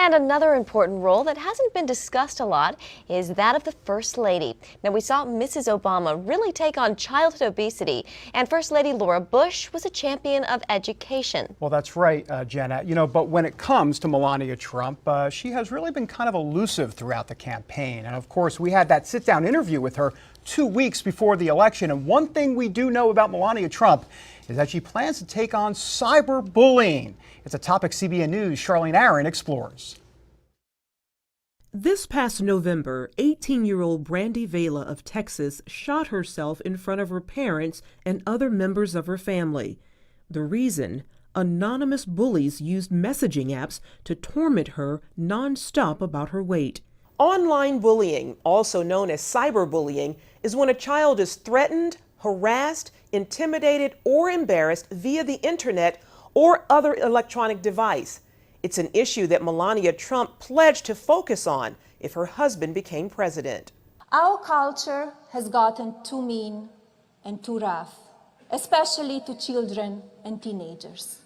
And another important role that hasn't been discussed a lot is that of the First Lady. Now, we saw Mrs. Obama really take on childhood obesity, and First Lady Laura Bush was a champion of education. Well, that's right, Jenna. But when it comes to Melania Trump, she has really been kind of elusive throughout the campaign. And of course, we had that sit-down interview with her 2 weeks before the election. And one thing we do know about Melania Trump is that she plans to take on cyberbullying. It's a topic CBN News' Charlene Aaron explores. This past November, 18-year-old Brandy Vela of Texas shot herself in front of her parents and other members of her family. The reason? Anonymous bullies used messaging apps to torment her nonstop about her weight. Online bullying, also known as cyberbullying, is when a child is threatened, harassed, intimidated, or embarrassed via the internet or other electronic device. It's an issue that Melania Trump pledged to focus on if her husband became president. Our culture has gotten too mean and too rough, especially to children and teenagers.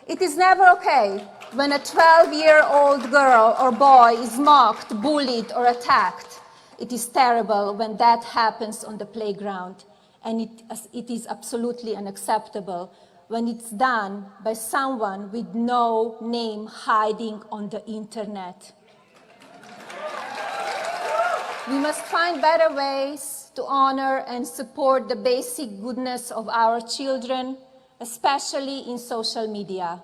It is never okay when a 12-year-old girl or boy is mocked, bullied, or attacked. It is terrible when that happens on the playground, and it is absolutely unacceptable when it's done by someone with no name hiding on the internet. We must find better ways to honor and support the basic goodness of our children, especially in social media.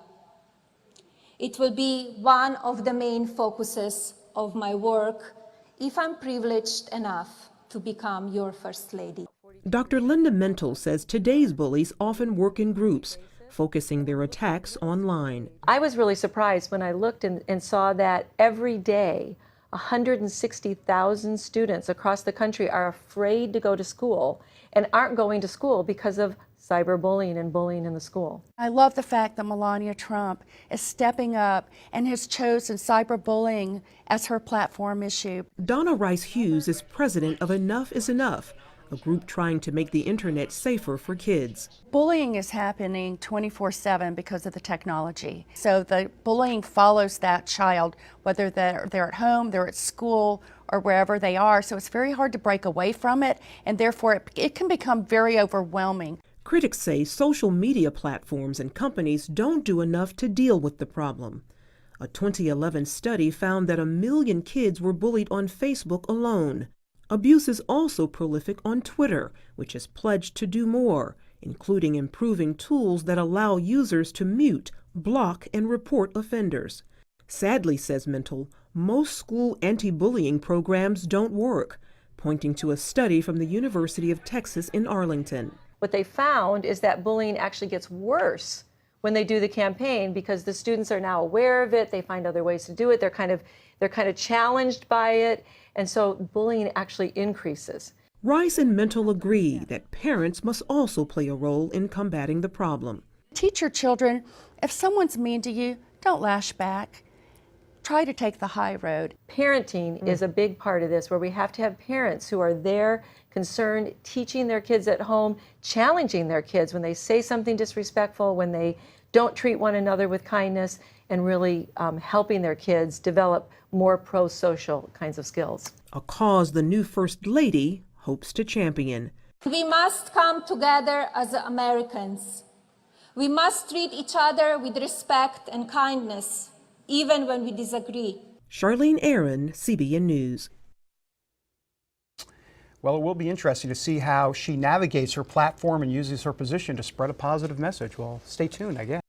It will be one of the main focuses of my work if I'm privileged enough to become your First Lady. Dr. Linda Mental says today's bullies often work in groups, focusing their attacks online. I was really surprised when I looked and saw that every day 160,000 students across the country are afraid to go to school and aren't going to school because of cyberbullying and bullying in the school. I love the fact that Melania Trump is stepping up and has chosen cyberbullying as her platform issue. Donna Hughes is president of Enough is Enough, a group trying to make the internet safer for kids. Bullying is happening 24/7 because of the technology. So the bullying follows that child, whether they're at home, they're at school, or wherever they are. So it's very hard to break away from it, and therefore it can become very overwhelming. Critics say social media platforms and companies don't do enough to deal with the problem. A 2011 study found that 1 million kids were bullied on Facebook alone. Abuse is also prolific on Twitter, which has pledged to do more, including improving tools that allow users to mute, block, and report offenders. Sadly, says Mental, most school anti-bullying programs don't work, pointing to a study from the University of Texas in Arlington. What they found is that bullying actually gets worse when they do the campaign because the students are now aware of it, they find other ways to do it, they're kind of challenged by it, and so bullying actually increases. Rice and Mental agree that parents must also play a role in combating the problem. Teach your children, if someone's mean to you, don't lash back. Try to take the high road. Parenting is a big part of this, where we have to have parents who are there, concerned, teaching their kids at home, challenging their kids when they say something disrespectful, when they don't treat one another with kindness, and really helping their kids develop more pro-social kinds of skills. A cause the new First Lady hopes to champion. We must come together as Americans. We must treat each other with respect and kindness, even when we disagree. Charlene Aaron, CBN News. Well, it will be interesting to see how she navigates her platform and uses her position to spread a positive message. Well, stay tuned, I guess.